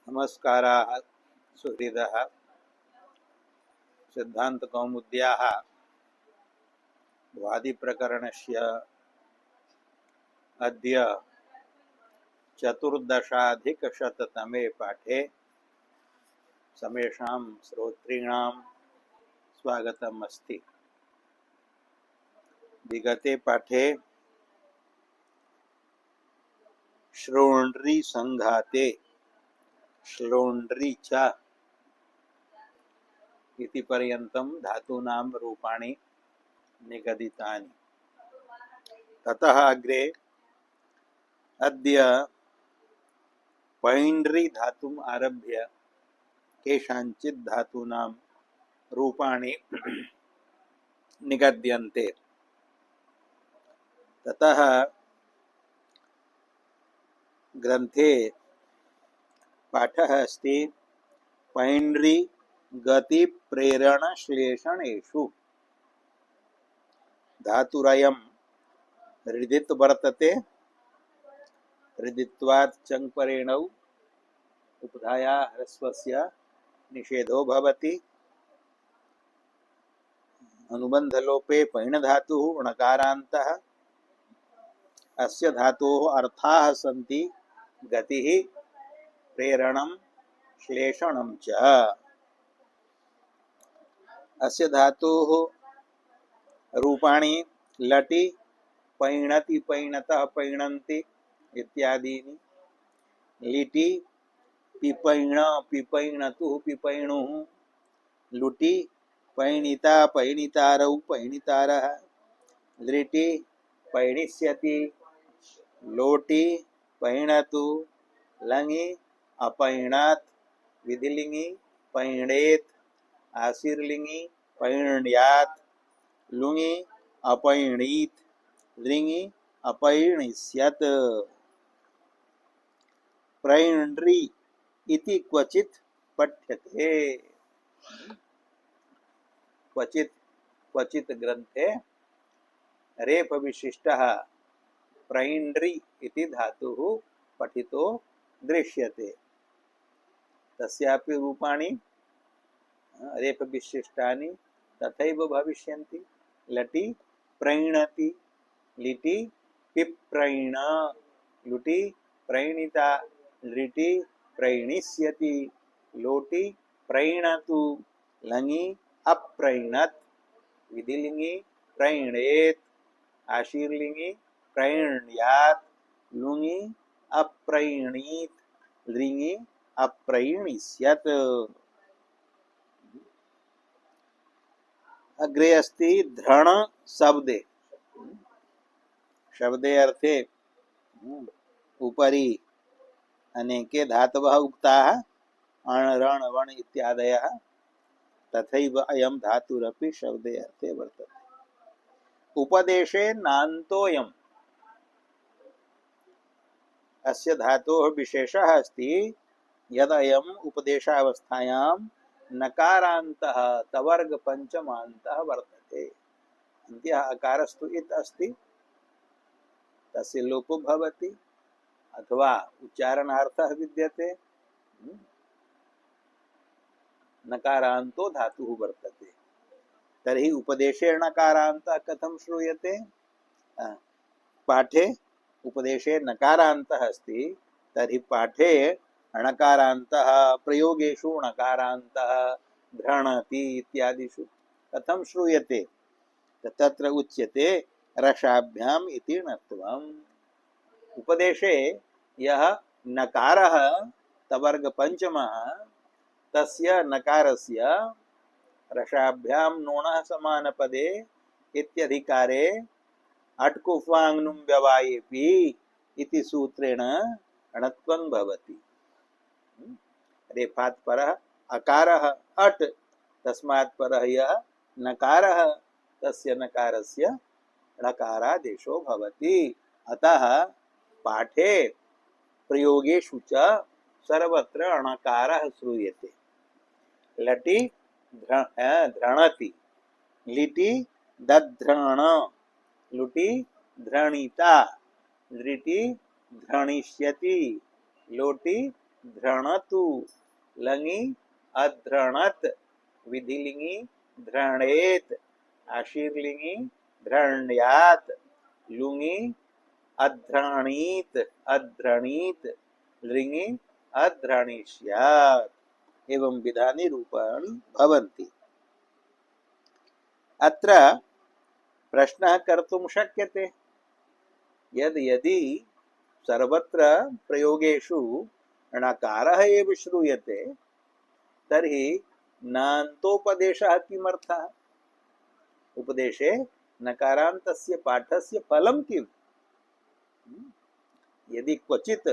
नमस्काराः सुहृदः। सिद्धान्तकौमुद्याः वादिप्रकरणस्य अद्य चतुर्दशाधिकशततमे पाठे समेषां श्रोतॄणां स्वागतम् अस्ति। विगते पाठे श्रोण्ड्रि संघाते श्लोण्ड्रि च इति पर्यन्तं धातूनां रूपाणि निगदितानि। ततः अग्रे अद्य पैण्ड्रि धातुम् आरभ्य केषाञ्चित् धातूनां रूपाणि निगद्यन्ते। ततः ग्रन्थे पाठः अस्ति पैण्ड्रि गति प्रेरण श्लेषणेषु। धातुरयं ऋदित् वर्तते। ऋदित्वात् चङ्परेणौ उपधाया ह्रस्वस्य निषेधो भवति। अनुबन्धलोपे पैण् धातुः णकारान्तः। अस्य धातोः अर्थाः सन्ति गतिः प्रेरणं श्लेषणं च। अस्य धातोः रूपाणि लटि पैणति पैणतः पैणन्ति इत्यादीनि। लिटि पिपैण पिपैणतुः पिपैणुः। लुटि पैणिता पैणितारौ पैणितारः। लृटि पैणिष्यति। लोटि पैणतु। लङि अपैणात्। विधिलिङि पैणेत्। आशीर्लिङि पैण्यात्। लुङि अपैणीत्। लृङि अपैणिष्यत्। पैण्ड्रि इति क्वचित् पठ्यते। क्वचित् ग्रन्थे रेफ विशिष्टः पैण्ड्रि इति धातुः पठितो दृश्यते। तस्यापि रूपाणि रेफ विशिष्टानि तथैव भविष्यन्ति। लटि प्రైణति। लिटि पिप्रैण। लुटि प्రైणिता। लृटि प्రైणिष्यति। लोटि प्రైणतु। लङि अप्रैणत्। विधिलिङि प्రైणेत्। आशीर्लिङि प्రైण्यात्। लुङि अप्रैणीत्। लृङि अप्रैणिष्यत्। अग्रे अस्ति धृण शब्दे। शब्दे अर्थे उपरि अनेके धातवः उक्ताः अण् रण वण् इत्यादयः। तथैव अयं धातुरपि शब्दे अर्थे वर्तते। उपदेशे नान्तोऽयम्। अस्य धातोः विशेषः अस्ति यदयम् उपदेशावस्थायां नकारान्तः तवर्ग पंचमान्तः वर्तते। अन्त्यः अकारस्तु इत् अस्ति। तस्य लोपो भवति अथवा उच्चारणार्थः विद्यते। नकारान्तो धातुः वर्तते। तर्हि उपदेशे नकारान्तः कथं श्रूयते? पाठे उपदेशे नकारान्तः अस्ति। तर्हि पाठे णकारान्तः प्रयोगेषु णकारान्तः धृणति इत्यादिषु कथं श्रूयते? तत्र उच्यते रसाभ्याम् इति णत्वम्। उपदेशे यः नकारः तवर्ग पंचमः तस्य नकारस्य रसाभ्यां नोणः समानपदे इत्यधिकारे अट्कुफ्वाङ्नुं व्यवायेपि इति सूत्रेण णत्वं भवति। रेफात् परः अकारः अट् तस्मात् परः यः नकारः तस्य नकारस्य णकारादेशो भवति। अतः पाठे प्रयोगेषु च सर्वत्र णकारः श्रूयते। लटि धृणति। लिटि दध्रण। लुटि धृणिता। लृटि धृणिष्यति। लोटि धृणतु, लङि अधृणत, विधिलिंगी धृणेत, आशीर्लिंगी धृण्यात, लुङि अध्रणीत अध्रणीत, लृङि अध्रणिष्यात् एवं विधानि रूपाणि भवन्ति। अत्र प्रश्नः कर्तुं शक्यते यदि सर्वत्र प्रयोगेषु णकारः एव श्रूयते तर्हि नान्तोपदेशः किमर्थः? उपदेशे नकारान्तस्य पाठस्य फलं किम्? यदि क्वचित्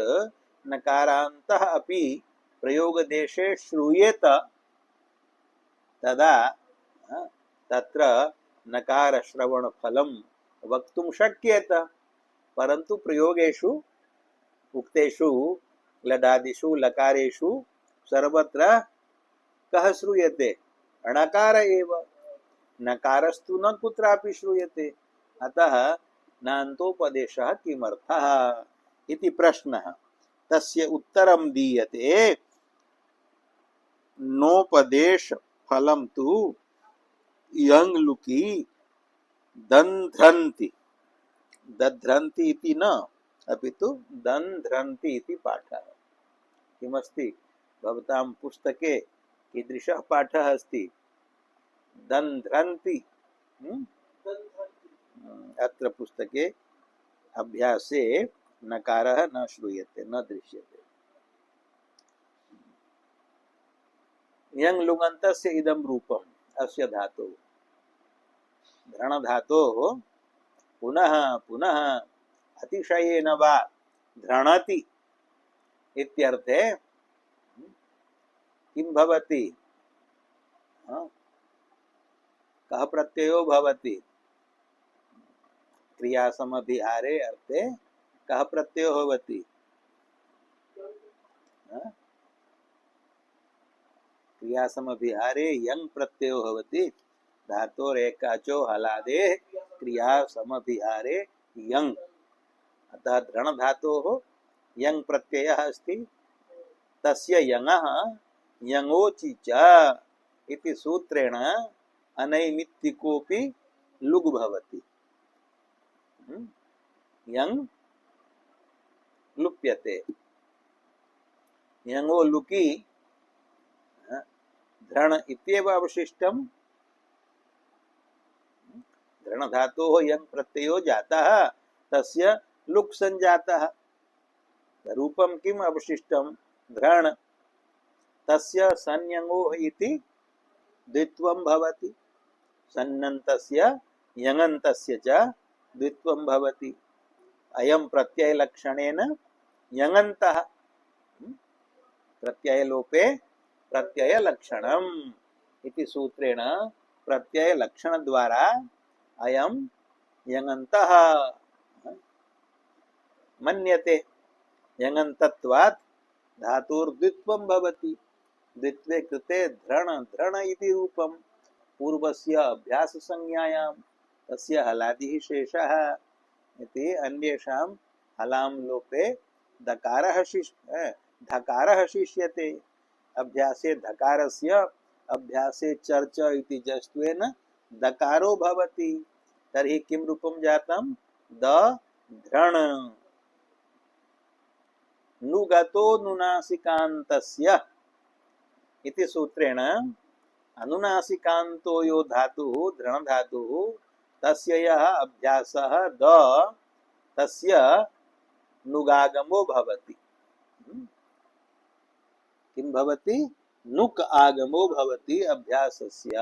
नकारान्तः अपि प्रयोगदेशे श्रूयेत तदा तत्र नकारश्रवणफलं वक्तुं शक्येत, परन्तु प्रयोगेषु उक्तेषु लदादिषु लकारेषु सर्वत्र कः श्रूयते? णकार एव, नकारस्तु न कुत्रापि श्रूयते। अतः नान्तोपदेशः किमर्थः इति प्रश्नः। तस्य उत्तरं दीयते नोपदेश फलं तु यङ् लुकि दन्ध्रन्ति, दध्रन्ति इति न अपितु दन्ध्रन्ति इति पाठः। किमस्ति भवतां पुस्तके कीदृशः पाठः अस्ति? दन्ध्रन्ति। अत्र पुस्तके अभ्यासे नकारः न श्रूयते, न दृश्यते। यङ् लुगन्तस्य इदं रूपम् अस्य धातोः, धृणधातोः पुनः पुनः अतिशयेन वा धृणति इत्यर्थे किं भवति? कः प्रत्ययो भवति? क्रियासमभिहारे अर्थे कः प्रत्ययो भवति? क्रियासमभिहारे यङ् प्रत्ययो भवति। धातोरेकाचो हलादे क्रियासमभिहारे यङ्। अतः धृणधातोः यङ् प्रत्ययः अस्ति। तस्य यङः यङोचि च इति सूत्रेण अनैमित्तिकोऽपि लुग् भवति। यङ् लुप्यते। यङो लुकि धृण इत्येव अवशिष्टं। धृण धातोः यङ् प्रत्ययो जातः, तस्य लुक् संजातः। रूपं किम् अवशिष्टं? धृण। तस्य संयङोः इति द्वित्वं भवति। सन्नन्तस्य यङन्तस्य च द्वित्वं भवति। अयं प्रत्ययलक्षणेन यङन्तः। प्रत्ययलोपे प्रत्ययलक्षणम् इति सूत्रेण प्रत्ययलक्षणद्वारा अयं यङन्तः मन्यते। यङन्तत्वात् धातुर्द्वित्वं भवति। द्वित्वे कृते धृण धृण इति रूपं। पूर्वस्य अभ्याससंज्ञायां तस्य हलादिः शेषः इति अन्येषां हलां लोपे धकारः शिष्यते। अभ्यासे धकारस्य अभ्यासे चर्च इति जस्त्वेन दकारो भवति। तर्हि किं रूपं जातं? द धृण। नुगतो नुनासिकान्तस्य इति सूत्रेण अनुनासिकान्तो यो धातुः धृण धातुः तस्य यः अभ्यासः द तस्य नुगागमो भवति। किं भवति? नुक् आगमो भवति अभ्यासस्य।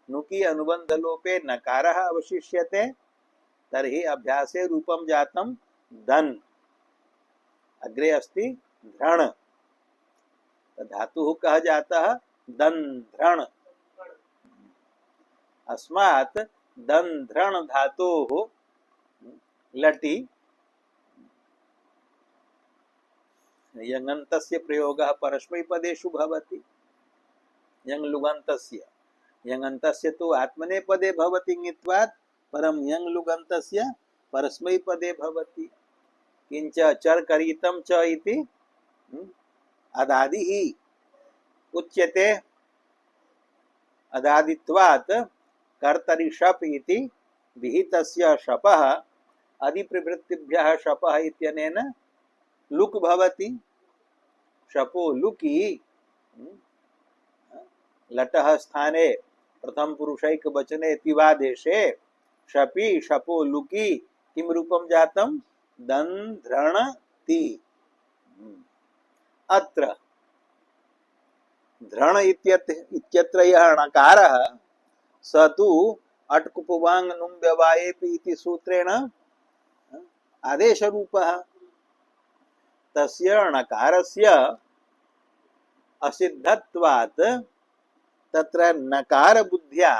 नुकि अनुबन्धलोपे नकारः अवशिष्यते, तर्हि अभ्यासे रूपं जातं दन्। अग्रे अस्ति धृण। धातुः कः जातः? दन् धृण। अस्मात् दन् धृण धातोः लटि यङन्तस्य प्रयोगः परस्मैपदेषु भवति। यङ् लुगन्तस्य, यङन्तस्य तु आत्मनेपदे भवति ङित्वात्, परं यङ् लुगन्तस्य परस्मैपदे भवति। किञ्च चर्करितं च इति अदादि ही उच्यते। अदादित्वात् कर्तरि शप इति विहितस्य शपः अधिप्रवृत्तिभ्यः शपः इत्यनेन लुक् भवति। शपो लुकि लटः स्थाने प्रथम पुरुषैक वचने तिवादेशे शपि शपो लुकि किम रूपम जातम दन्ध्रणति। अत्र धृण इत्यत्र यः णकारः स तु अट्कुपवाङ् नुम् व्यवायेपि इति सूत्रेण आदेशरूपः। तस्य णकारस्य असिद्धत्वात् तत्र नकार बुद्ध्या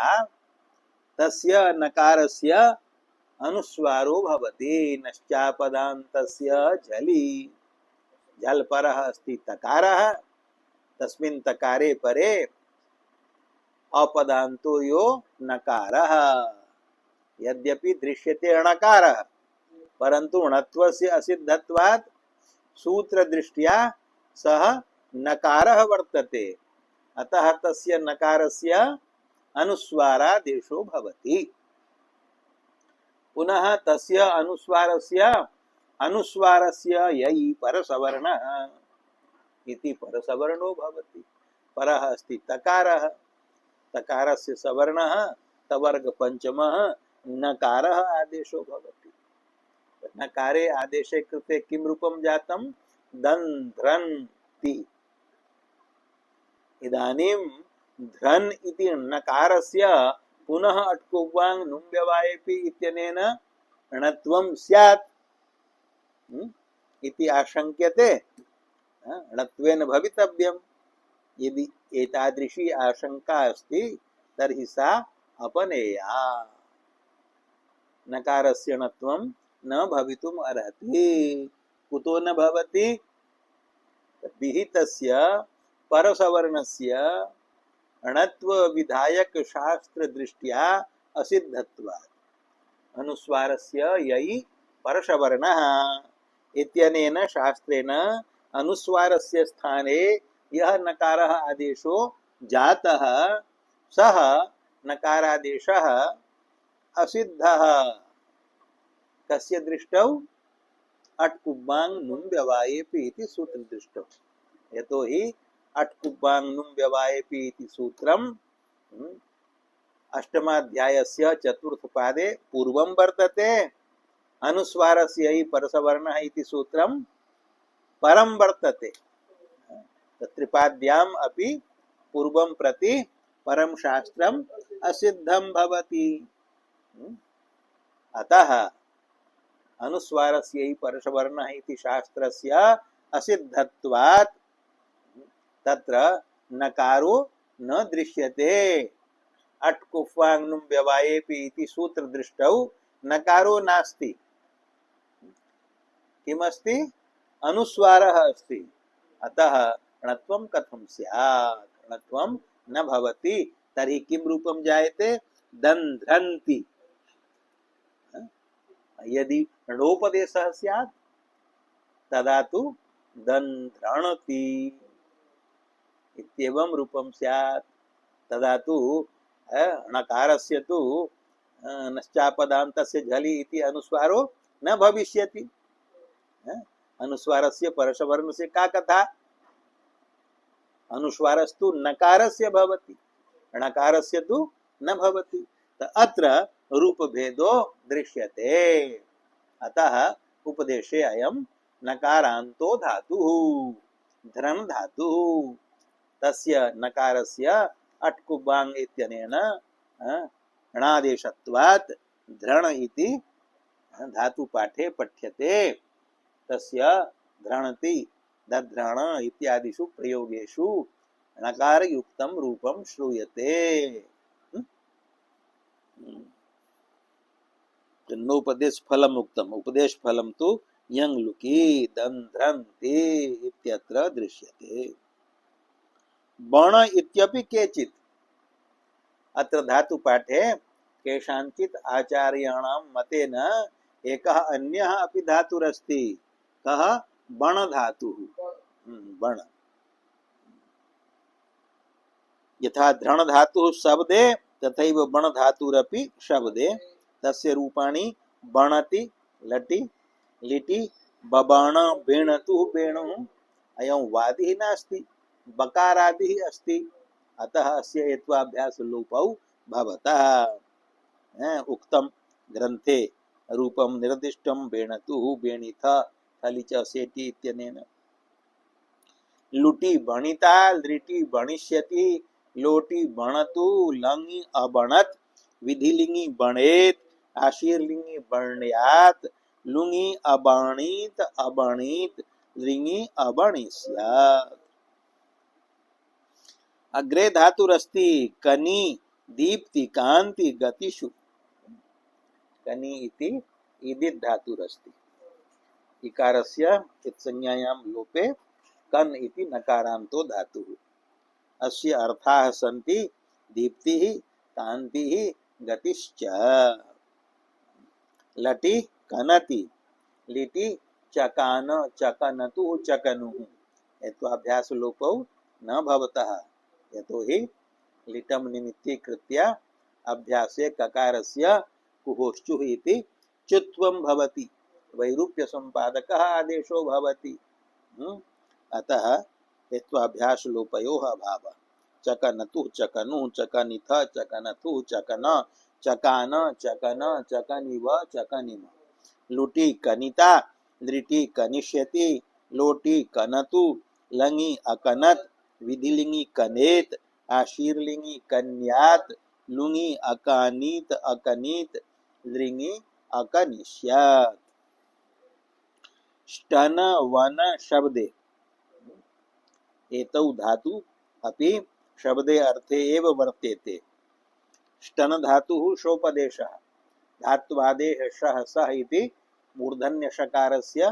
तस्य नकारस्य अनुस्वारो भवति। नश्चापदान्तस्य झलि झल् परः अस्ति तकारः, तस्मिन् तकारे परे अपदान्तो यो नकारः। यद्यपि दृश्यते अणकारः परन्तु णत्वस्य असिद्धत्वात् सूत्र दृष्ट्या सः नकारः वर्तते। अतः तस्य नकारस्य अनुस्वारादेशो भवति। पुनः तस्य अनुस्वारस्य ययि परसवर्णः इति परसवर्णो भवति। परः अस्ति तकारः, तकारस्य सवर्णः तवर्ग पंचमः नकारः आदेशो भवति। नकारे आदेशे कृते किं रूपं जातं दन्ध्रन्ति। इदानीं ध्रन् इति नकारस्य पुनः अट्कुप्वाङ् नुम् व्यवायेपि इत्यनेन णत्वं स्यात् इति आशंक्यते। णत्वेन भवितव्यम्। यदि एतादृशी आशंका अस्ति तर्हि सा अपनेया। नकारस्य णत्वं न भवितुम् अर्हति। कुतो न भवति? विहितस्य परसवर्णस्य णत्व विधायक शास्त्र दृष्ट्या असिद्धत्वात् अनुस्वारस्य ययि परसवर्णः इत्यनेन शास्त्रेण अनुस्वारस्य स्थाने यः नकारः आदेशो जातः सः नकारादेशः असिद्धः। कस्य दृष्टौ? अट्कुप्वाङ् नुम् व्यवायेपि इति सूत्र दृष्टौ। यतोहि अट्कुप्वाङ् नुम् व्यवायेपि इति सूत्रम् अष्टमाध्यायस्य चतुर्थ पादे पूर्वं वर्तते। अनुस्वारस्य हि परसवर्णः इति सूत्रं परं वर्तते। त्रिपाद्याम् अपि पूर्वं प्रति परं शास्त्रम् असिद्धं भवति। अतः अनुस्वारस्य हि परसवर्णः इति शास्त्रस्य असिद्धत्वात् तत्र नकारो न दृश्यते। अट्कुप्वाङ् नुम् व्यवायेपि इति सूत्र दृष्टौ नकारो नास्ति। किमस्ति? अनुस्वारः अस्ति। अतः णत्वं कथं स्यात्? णत्वं न भवति। तर्हि किं रूपं जायते? दन्ध्रन्ति। यदि णोपदेशः स्यात् तदा तु दन्ध्रणति इत्येवं रूपं स्यात्। तदा तु णकारस्य तु नश्चापदान्तस्य झलि इति अनुस्वारो न भविष्यति। अनुस्वारस्य परसवर्णस्य का कथा? अनुस्वारस्तु नकारस्य भवति, णकारस्य तु न भवति। अत्र रूपभेदो दृश्यते। अतः उपदेशे अयं नकारान्तो धातुः ध्रन् धातुः। तस्य नकारस्य अट्कुप्वाङ् इत्यनेन णादेशत्वात् ध्रण इति धातुपाठे पठ्यते। तस्य ध्रणति दध्रण इत्यादिषु प्रयोगेषु णकारयुक्तं रूपं श्रूयते। नोपदेश फलम् उक्तम्। उपदेश फलं तु यङ् लुकि दन्ध्रन्ति इत्यत्र दृश्यते। बण इत्यपि केचित्। अत्र धातुपाठे केषाञ्चित् आचार्याणां मतेन एकः अन्यः अपि धातुरस्ति। कः? बण धातुः। बण यथा धृण धातुः शब्दे तथैव बण धातुरपि शब्दे तस्य रूपाणि बणति लटि लिटि बबाण बेणतुः बेणुः अयं वादिः नास्ति बकारादिः अस्ति अतः अस्य हेत्वाभ्यास लोपौ भवतः उक्तं ग्रन्थे रूपं निर्दिष्टं बेणतुः बेणिथ थलि च सेति इत्यनेन लुटि बणिता लृटि बणिष्यति लोटि बणतु लङि अबणत विधिलिंगी बणेत आशीर्लिंगी बण्यात लुङि अबाणीत अबणीत लिंगी अबणिष्यात् अग्रे धातुरस्ति कनि दीप्ति कांति गतिषु कनि इति ईदित् धातुरस्ति इकारस्य इत्संज्ञायां लोपे कन इति नकारान्तो धातुः अस्य अर्थाः सन्ति दीप्तिः कान्तिः गतिश्च लटि कनति लिटि चकान चकनतुः चकनुः हेत्वाभ्यास लोपौ न भवतः यतोहि लिटं निमित्तीकृत्य अभ्यासे ककारस्य कुहोश्चुः इति चुत्वं भवति वैरूप्य संपादकः आदेशो भवति अतः हेत्वाभ्यास लोपयोः अभावः चकनतुः चकनुः चकनिथ चकनतुः चकन चकान चकन चकनिव चकनिम लुटि कनिता लृटि कनिष्यति लोटि कनतु लङि अकनत विधिलिंगी कनेत आशीर्लिंगी कन्यात लुङि अकानीत अकनीत लृङि अकनिष्यात् ष्टन वन शब्दे एतौ धातु अपि शब्दे अर्थे एव वर्तेते ष्टन धातुः शोपदेशः धात्वादेः शः सः इति मूर्धन्य शकारस्य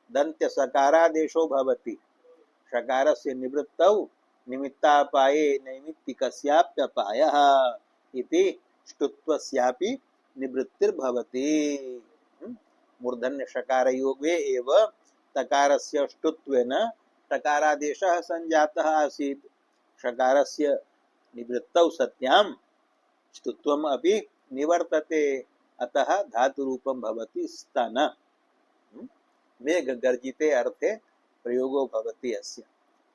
दन्त्य सकारादेशो भवति शकारस्य निवृत्तौ निमित्तापाये नैमित्तिकस्याप्यपायः इति ष्टुत्वस्यापि निवृत्तिर्भवति मूर्धन्य शकारयोगे एव तकारस्य ष्टुत्वेन टकारादेशः संजातः आसीत् शकारस्य निवृत्तौ सत्यां ष्टुत्वम् अपि निवर्तते अतः धातुरूपं भवति स्तन मेघगर्जिते अर्थे प्रयोगो भवति अस्य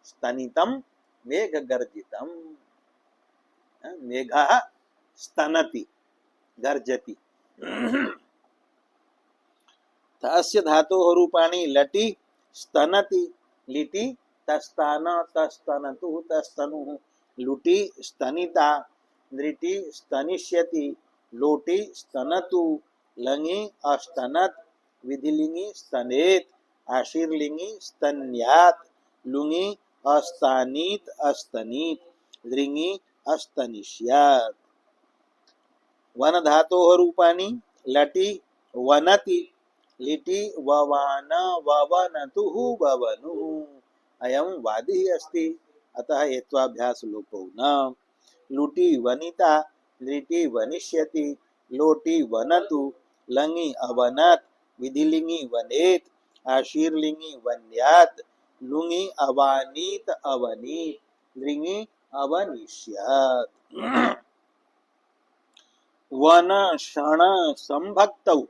स्तनितं मेघगर्जितं मेघः स्तनति गर्जति तस्य धातोः रूपाणि लटि स्तनति लिटि तस्तान तस्तनतुः तस्तनुः लुटि स्तनिता नृटि स्तनिष्यति लोटि स्तनतु लङि अस्तनत विधिलिंगी स्तनेत आशीर्लिंगी स्तन्यात् लुङि अस्तानीत अस्तनीत लृङि अस्तनिष्यात् वन धातोः रूपाणि लटि वनति लिटि ववान ववनतुः ववनुः अयं वादिः अस्ति अतः हेत्वाभ्यास लोपो न लुटि वनिता लिटि वनिष्यति लोटि वनतु लङि अवनत विधिलिंगी वनेत आशीर्लिंगी वन्यात् लुङि अवानीत अवनीत लृङि अवनिष्यात् वन शण संभक्तौ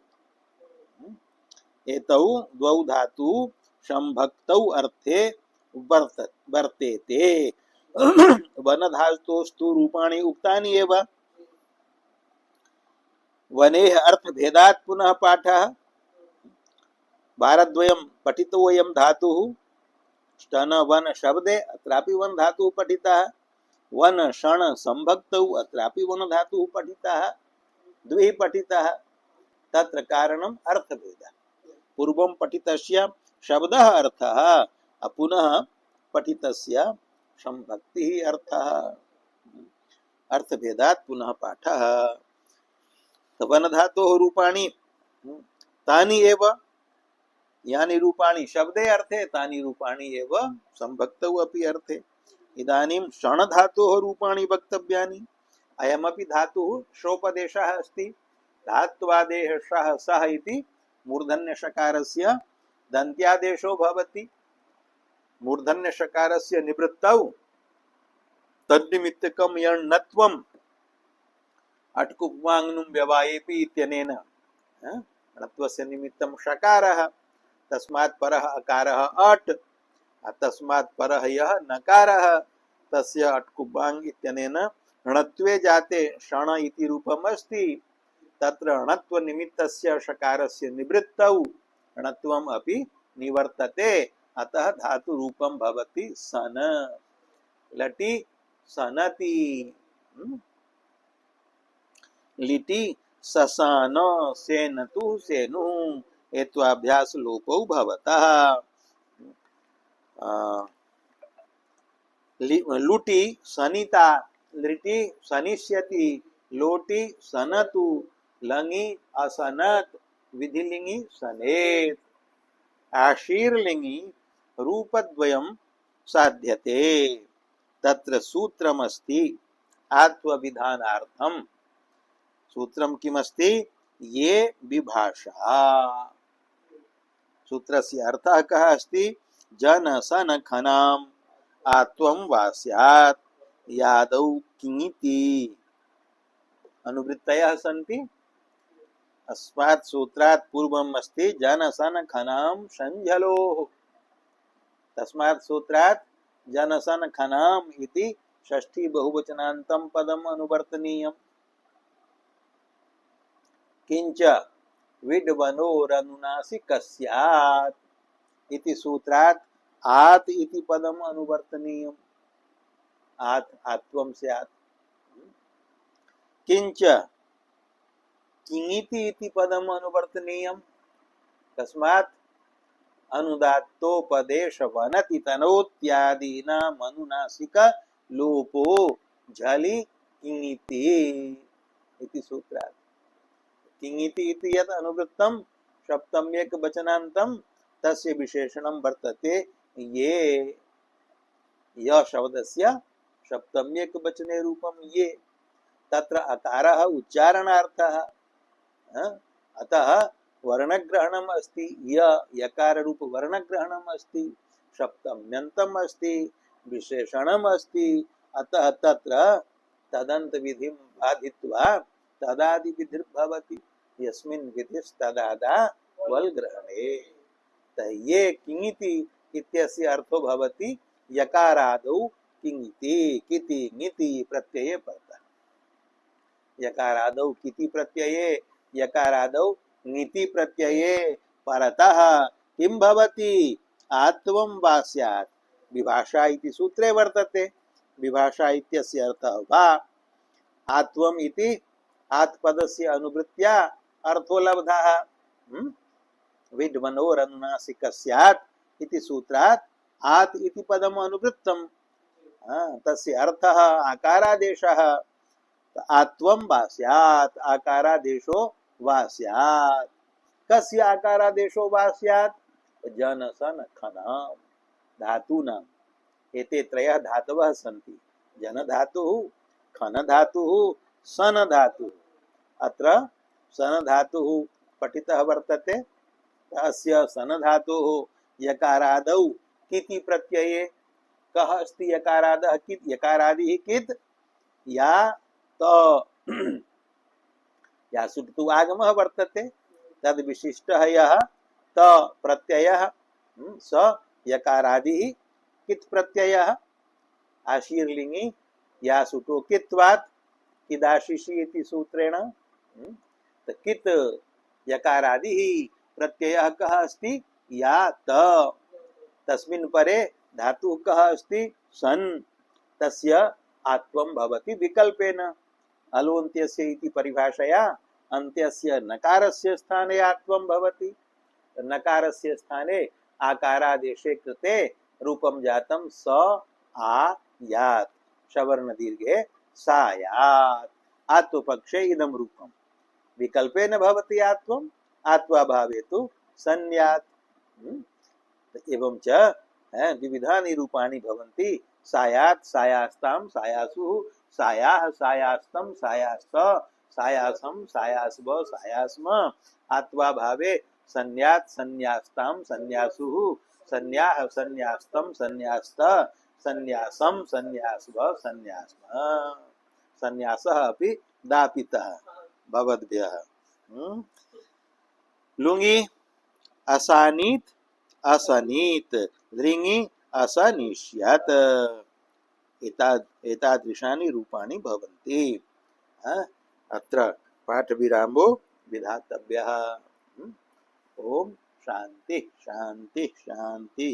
एतौ द्वौ धातु संभक्तौ अर्थे वर्तेते वन धातोस्तु रूपाणि उक्तानि एव वनेः अर्थभेदात् पुनः पाठः भारद्वयं पठितोऽयं धातुः ष्टन वन शब्दे अत्रापि वन धातुः पठितः वन शण संभक्तौ अत्रापि वन धातुः पठितः द्विः पठितः तत्र कारणम् अर्थभेदः पूर्वं पठितस्य शब्दः अर्थः पुनः पठितस्य संभक्तिः अर्थः अर्थभेदात् पुनः पाठः वन धातोः रूपाणि तानि एव यानि रूपाणि शब्दे अर्थे तानि रूपाणि एव संभक्तौ अपि अर्थे इदानीं शण धातोः रूपाणि वक्तव्यानि अयमपि धातुः शोपदेशः अस्ति धात्वादेः शः सः इति मूर्धन्य शकारस्य दन्त्यादेशो भवति मूर्धन्य शकारस्य निवृत्तौ तन्निमित्तकम यण्णत्वम अट्कुप्वाङ्नुं व्यवायेपि इत्यनेन णत्वस्य निमित्तं षकारः तस्मात् परः अकारः अट् तस्मात् परः यः नकारः तस्य अट्कुप्वाङ् इत्यनेन णत्वे जाते षण इति रूपम् अस्ति तत्र णत्व निमित्तस्य षकारस्य निवृत्तौ णत्वम् अपि निवर्तते अतः धातु रूपं भवति सन लटि सनति लिटि ससान सेनतु सेनु एत्वाभ्यास लोपौ भवतः लुटि सनिता लिटि सनिष्यति लोटि सनतु लंगी असनत विधिलिंगी सनेत आशीर्लिंगी रूपद्वयं साध्यते तत्र सूत्रमस्ति आत्वविधानार्थम सूत्रम किमस्ति ये विभाषा सूत्रस्य अर्थः कः अस्ति जनसनखनाम् आत्वं वास्यात् यादौ किङिति अनुवृत्तयः सन्ति अस्मात् सूत्रात् पूर्वम् अस्ति जनसनखनां संझलोः तस्मात् सूत्रात् जनसनखनाम् इति षष्ठी बहुवचनान्तं पदम् अनुवर्तनीयम् किंच विड्वनोरनुनासिकस्यात् इति सूत्रात् आत् इति पदम् अनुवर्तनीयम् आत् आत्वं स्यात् किंच किङिति इति पदम् अनुवर्तनीयम् तस्मात् अनुदात्तोपदेशवनति तनोत्यादीनाम् अनुनासिक लोपो झलि किङिति इति सूत्रात् किङिति इति यत् अनुवृत्तं सप्तम्यक वचनान्तं तस्य विशेषणं वर्तते ये य शब्दस्य सप्तम्यक वचने रूपं ये तत्र अकारः उच्चारणार्थः अतः वर्णग्रहणम् अस्ति यकार रूप वर्णग्रहणम् अस्ति सप्तम्यन्तम् अस्ति विशेषणम् अस्ति अतः तत्र तदन्त विधिं बाधित्वा तदादि विधिर्भवति यस्मिन् विधिस्तदादा वल्ग्रहणे ये किङिति इत्यस्य अर्थो भवति यकारादौ किङिति किति ङिति प्रत्यये परतः यकारादौ किति प्रत्यये यकारादौ ङिति प्रत्यये परतः किं भवति आत्वं वा स्यात् विभाषा इति सूत्रे वर्तते विभाषा इत्यस्य अर्थः वा आत्वम् इति आत्पदस्य अनुवृत्त्या अर्थो लब्धः विड्वनोरनुनासिकस्यात् इति सूत्रात् आत् इति पदम् अनुवृत्तं तस्य अर्थः आकारादेशः आत्वं वा स्यात् आकारादेशो वा स्यात् कस्य आकारादेशो वा स्यात् जनसनखनां धातूनां एते त्रयः धातवः सन्ति जन धातुः खन धातुः सन धातुः अत्र सन धातुः पठितः वर्तते अस्य सन धातुः यकारादौ किति प्रत्यये कः अस्ति यकारादः कित् यकारादिः कित् या त या सुट्टु आगमः वर्तते तद् विशिष्टः यः त प्रत्ययः स यकारादिः कित् प्रत्ययः आशीर्लिङ्गि या सुटो कित्वात् किदाशिषि इति सूत्रेण कित् यकारादिः प्रत्ययः कः अस्ति या त तस्मिन् परे धातुः कः अस्ति सन् तस्य आत्वं भवति विकल्पेन अलोन्त्यस्य इति परिभाषया अन्त्यस्य नकारस्य स्थाने आत्वं भवति नकारस्य स्थाने आकारादेशे कृते रूपं जातं स आ यात् सवर्ण दीर्घे सायात् आत्वपक्षे इदं रूपं विकल्पेन भवति आत्वम् आत्वाभावे तु संज्ञात् एवं च विविधानि रूपाणि भवन्ति सायात् सायास्तां सायासुः सायाः सायास्तं सायास्त सायासं सायास्व सायास्म आत्वाभावे संज्ञात् संन्यास्तां संन्यासुः संन्याः संन्यास्तं संन्यास्त संन्यासम संन्यासव संन्यासम संन्यासः अपि दापितः भवद्भ्यः। लुङि असानीत असनीत लृङि असनिष्यत् एतादृशानि रूपाणि भवन्ति। अत्र पाठविरामो विधातव्यः। ओम शांति शांति शांति।